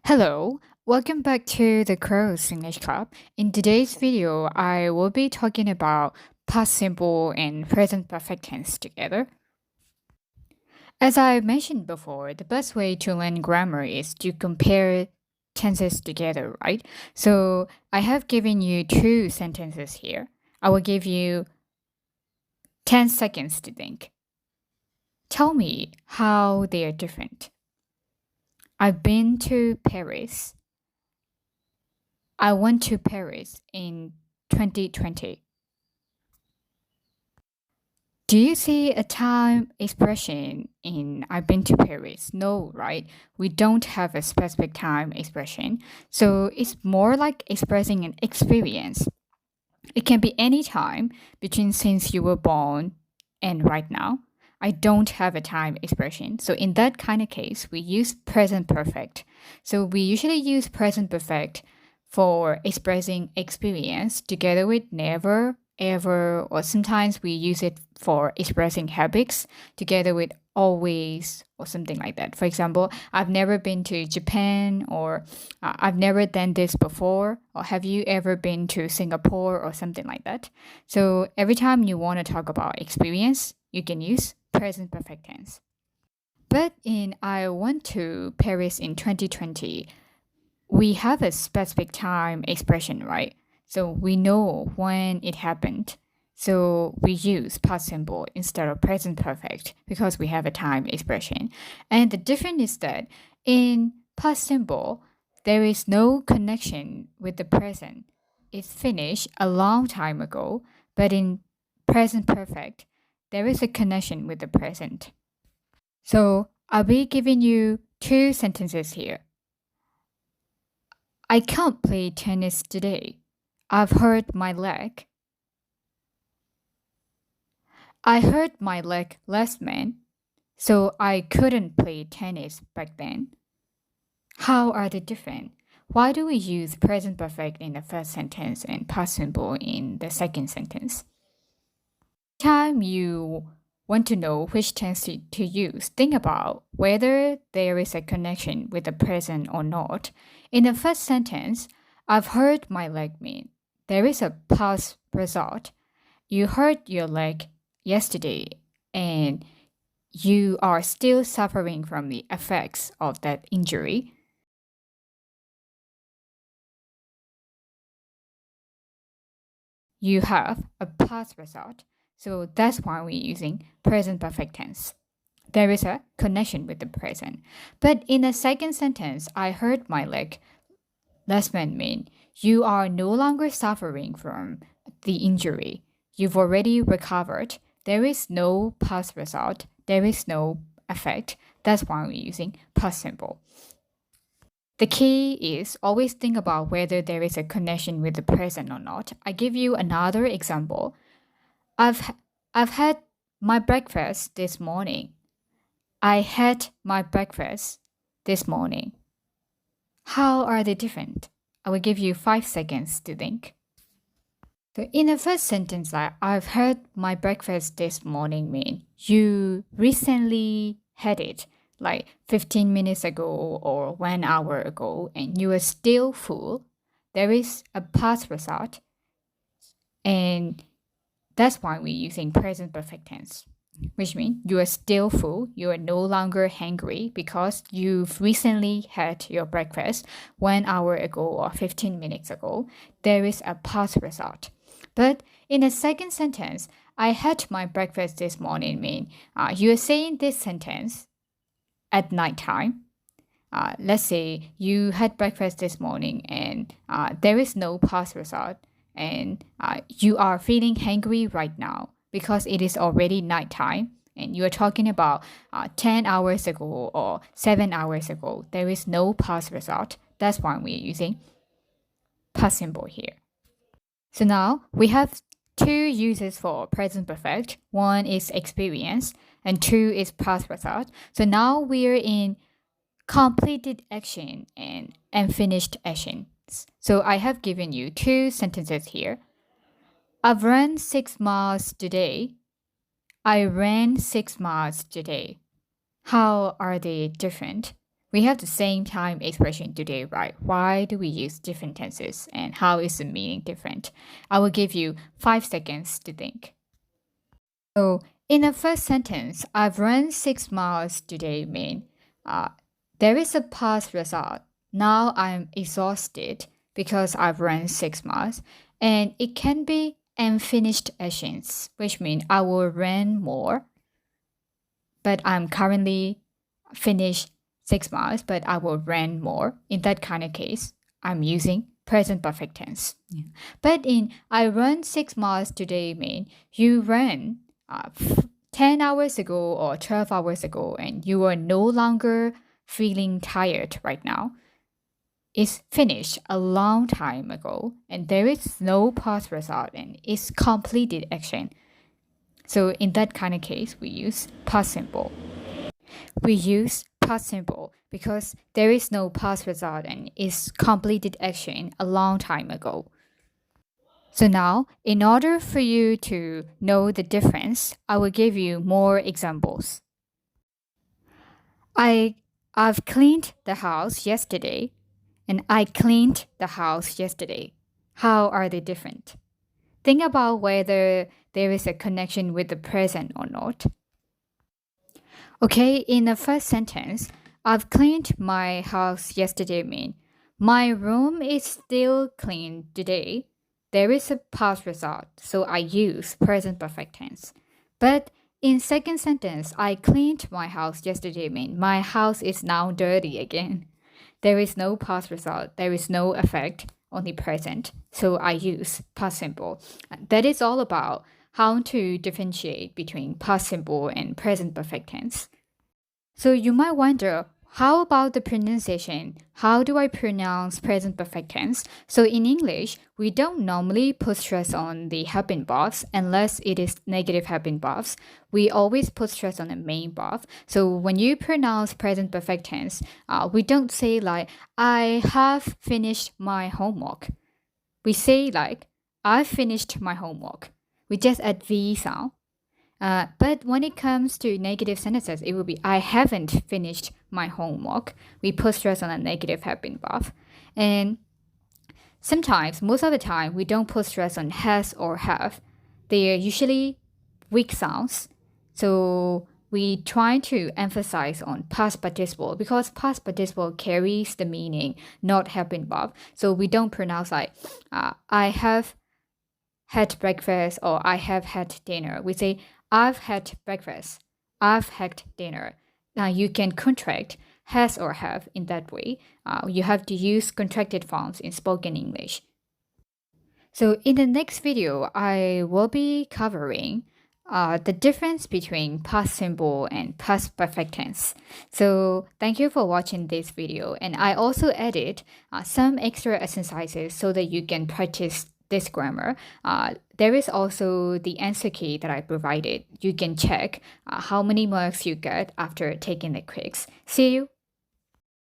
Hello, welcome back to the Crows English Club. In today's video, I will be talking about past simple and present perfect tense together. As I mentioned before, the best way to learn grammar is to compare tenses together, right? So I have given you two sentences here. I will give you 10 seconds to think. Tell me how they are different. I've been to Paris. I went to Paris in 2020. Do you see a time expression in I've been to Paris? No, right? We don't have a specific time expression. So it's more like expressing an experience. It can be any time between since you were born and right now. I don't have a time expression. So in that kind of case, we use present perfect. So we usually use present perfect for expressing experience together with never, ever, or sometimes we use it for expressing habits together with always or something like that. For example, I've never been to Japan, or I've never done this before, or have you ever been to Singapore or something like that. So every time you want to talk about experience, you can use present perfect tense. But in I went to Paris in 2020, we have a specific time expression, right? So we know when it happened. So we use past simple instead of present perfect because we have a time expression. And the difference is that in past simple, there is no connection with the present. It's finished a long time ago, but in present perfect, there is a connection with the present. So I'll be giving you two sentences here. I can't play tennis today. I've hurt my leg. I hurt my leg last month, so I couldn't play tennis back then. How are they different? Why do we use present perfect in the first sentence and past simple in the second sentence? Time you want to know which tense to use, think about whether there is a connection with the present or not. In the first sentence, I've hurt my leg mean there is a past result. You hurt your leg yesterday and you are still suffering from the effects of that injury. You have a past result. So that's why we're using present perfect tense. There is a connection with the present. But in the second sentence, I hurt my leg last month mean you are no longer suffering from the injury. You've already recovered. There is no past result. There is no effect. That's why we're using past simple. The key is always think about whether there is a connection with the present or not. I give you another example. I've I've had my breakfast this morning. I had my breakfast this morning. How are they different? I will give you 5 seconds to think. So in the first sentence, like I've had my breakfast this morning mean you recently had it like 15 minutes ago or 1 hour ago and you are still full. There is a past result and that's why we're using present perfect tense, which means you are still full, you are no longer hungry because you've recently had your breakfast 1 hour ago or 15 minutes ago. There is a past result. But in the second sentence, I had my breakfast this morning mean you are saying this sentence at nighttime. Let's say you had breakfast this morning and there is no past result and you are feeling hungry right now because it is already nighttime and you are talking about 10 hours ago or 7 hours ago. There is no past result. That's why we're using past simple here. So now we have two uses for present perfect. One is experience and two is past result. So now we're in completed action and unfinished actions. So I have given you two sentences here. I've run 6 miles today. I ran 6 miles today. How are they different? We have the same time expression today, right? Why do we use different tenses and how is the meaning different? I will give you 5 seconds to think. So, in the first sentence, I've run 6 miles today mean uh, there is a past result. Now I'm exhausted because I've run 6 miles. And it can be unfinished actions, which means I will run more, but I'm currently finished 6 miles, but I will run more. In that kind of case, I'm using present perfect tense. Yeah. But in I run 6 miles today mean you ran 10 hours ago or 12 hours ago and you are no longer feeling tired right now. It's finished a long time ago and there is no past result and it's completed action. So in that kind of case, we use past simple. We use past simple because there is no past result and it's completed action a long time ago. So now, in order for you to know the difference, I will give you more examples. I've cleaned the house yesterday and I cleaned the house yesterday. How are they different? Think about whether there is a connection with the present or not. Okay, in the first sentence, I've cleaned my house yesterday mean my room is still clean today. There is a past result, so I use present perfect tense. But in second sentence, I cleaned my house yesterday mean my house is now dirty again. There is no past result, there is no effect, only present, so I use past simple. That is all about how to differentiate between past simple and present perfect tense. So you might wonder, how about the pronunciation? How do I pronounce present perfect tense? So in English, we don't normally put stress on the have been verbs unless it is negative have been verbs. We always put stress on the main verb. So when you pronounce present perfect tense, we don't say like, I have finished my homework. We say like, I've finished my homework. We just add V sound. But when it comes to negative sentences, it will be I haven't finished my homework. We put stress on a negative have been verb. And sometimes, most of the time, we don't put stress on has or have. They are usually weak sounds. So we try to emphasize on past participle because past participle carries the meaning, not have been verb. So we don't pronounce like I have had breakfast or I have had dinner. We say I've had breakfast. I've had dinner. Now you can contract has or have in that way. You have to use contracted forms in spoken English. So in the next video, I will be covering the difference between past simple and past perfect tense. So thank you for watching this video. And I also added some extra exercises so that you can practice this grammar. There is also the answer key that I provided. You can check how many marks you get after taking the quiz. See you